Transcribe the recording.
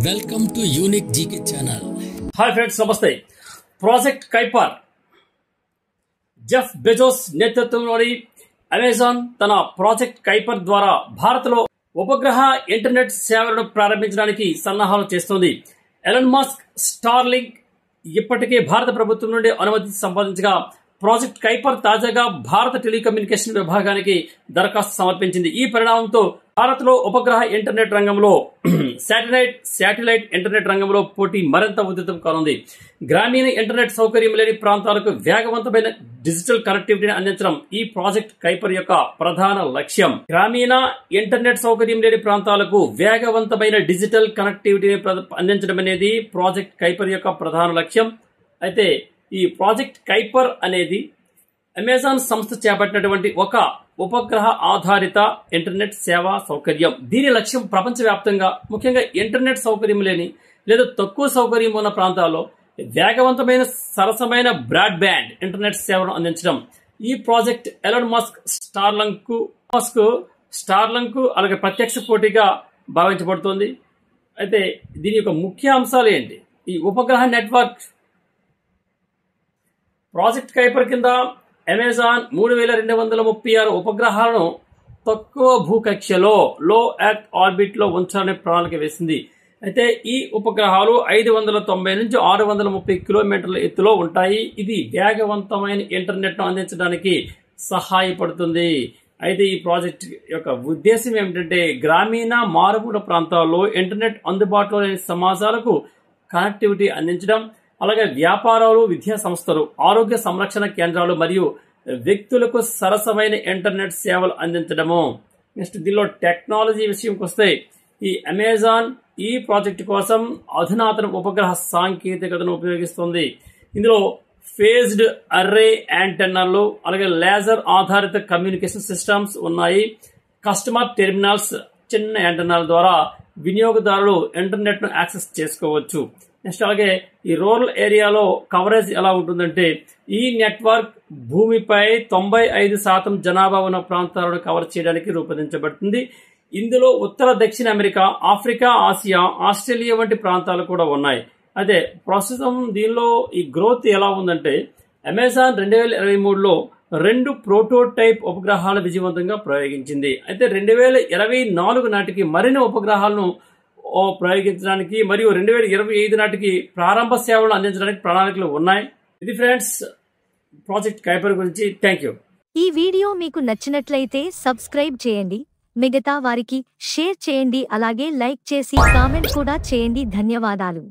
Welcome to unique GK channel. Hi friends, నమస్తే. Project Kuiper Jeff Bezos నేతృత్వంలోని Amazon తన project Kuiper ద్వారా భారత్లో ఉపగ్రహ ఇంటర్నెట్ సేవలను ప్రారంభించడానికి సన్నాహాలు చేస్తోంది. ఎలన్ మస్క్ స్టార్లింక్ ఇప్పటికే భారత ప్రభుత్వం నుండి అనుమతి సంపాదించగా ప్రాజెక్ట్ కైపర్ తాజాగా భారత టెలికమ్యూనికేషన్ విభాగానికి దరఖాస్తు సమర్పించింది. ఈ పరిణామంతో భారత్ లో ఉపగ్రహ ఇంటర్నెట్ రంగంలో శాటిలైట్ ఇంటర్నెట్ రంగంలో పోటీ మరింత ఉధృతం కానుంది. గ్రామీణ ఇంటర్నెట్ సౌకర్యం లేని ప్రాంతాలకు వేగవంతమైన డిజిటల్ కనెక్టివిటీని అందించడం ఈ ప్రాజెక్ట్ కైపర్ యొక్క ప్రధాన లక్ష్యం. గ్రామీణ ఇంటర్నెట్ సౌకర్యం లేని ప్రాంతాలకు వేగవంతమైన డిజిటల్ కనెక్టివిటీని అందించడం అనేది ప్రాజెక్ట్ కైపర్ యొక్క ప్రధాన లక్ష్యం. అయితే ఈ ప్రాజెక్ట్ కైపర్ అనేది అమెజాన్ సంస్థ చేపట్టినటువంటి ఒక ఉపగ్రహ ఆధారిత ఇంటర్నెట్ సేవా సౌకర్యం. దీని లక్ష్యం ప్రపంచవ్యాప్తంగా ముఖ్యంగా ఇంటర్నెట్ సౌకర్యం లేని లేదా తక్కువ సౌకర్యం ఉన్న ప్రాంతాల్లో వేగవంతమైన సరసమైన బ్రాడ్బ్యాండ్ ఇంటర్నెట్ సేవను అందించడం. ఈ ప్రాజెక్ట్ ఎలన్ మస్క్ స్టార్లింక్ అలాగే ప్రత్యక్ష పోటీగా భావించబడుతోంది. అయితే దీని యొక్క ముఖ్య అంశాలు ఏంటి? ఈ ఉపగ్రహ నెట్వర్క్ ప్రాజెక్ట్ కైపర్ కింద అమెజాన్ 3236 ఉపగ్రహాలను తక్కువ భూకక్షలో లో ఎర్త్ ఆర్బిట్ లో ఉంచాలనే ప్రణాళిక వేసింది. అయితే ఈ ఉపగ్రహాలు 590 నుంచి 630 కిలోమీటర్ల ఎత్తులో ఉంటాయి. ఇది వేగవంతమైన ఇంటర్నెట్ ను అందించడానికి సహాయపడుతుంది. అయితే ఈ ప్రాజెక్ట్ యొక్క ఉద్దేశం ఏమిటంటే గ్రామీణ మారుమూల ప్రాంతాల్లో ఇంటర్నెట్ అందుబాటులో లేని సమాజాలకు కనెక్టివిటీ అందించడం, అలాగే వ్యాపారాలు, విద్యా సంస్థలు, ఆరోగ్య సంరక్షణ కేంద్రాలు మరియు వ్యక్తులకు సరసమైన ఇంటర్నెట్ సేవలు అందించడము. నెక్స్ట్ దీనిలో టెక్నాలజీ విషయంకి వస్తే ఈ అమెజాన్ ఈ ప్రాజెక్టు కోసం అధునాతన ఉపగ్రహ సాంకేతికతను ఉపయోగిస్తుంది. ఇందులో ఫేజ్డ్ అర్రే యాంటెన్నాలు, అలాగే లేజర్ ఆధారిత కమ్యూనికేషన్ సిస్టమ్స్ ఉన్నాయి. కస్టమర్ టెర్మినల్స్, చిన్న యాంటెన్నాల ద్వారా వినియోగదారులు ఇంటర్నెట్ ను యాక్సెస్ చేసుకోవచ్చు. నెక్స్ట్ అలాగే ఈ రూరల్ ఏరియాలో కవరేజ్ ఎలా ఉంటుందంటే ఈ నెట్వర్క్ భూమిపై 95% జనాభా ఉన్న ప్రాంతాలను కవర్ చేయడానికి రూపొందించబడుతుంది. ఇందులో ఉత్తర దక్షిణ అమెరికా, ఆఫ్రికా, ఆసియా, ఆస్ట్రేలియా వంటి ప్రాంతాలు కూడా ఉన్నాయి. అదే ప్రస్తుతం దీనిలో ఈ గ్రోత్ ఎలా ఉందంటే అమెజాన్ 2023లో 2 ప్రోటోటైప్ ఉపగ్రహాలు విజయవంతంగా ప్రయోగించింది. అయితే 2024 నాటికి మరిన్ని ఉపగ్రహాలను ప్రయోగించడానికి మరియు 2025 నాటికి ప్రారంభ సేవలను అందించడానికి ప్రణాళికలు ఉన్నాయి. ఇది ఫ్రెండ్స్ ప్రాజెక్ట్ కైపర్ గురించి. Thank you. ఈ వీడియో మీకు నచ్చినట్లయితే సబ్స్క్రైబ్ చేయండి, మిగతా వారికి షేర్ చేయండి, అలాగే లైక్ చేసి కామెంట్ కూడా చేయండి. ధన్యవాదాలు.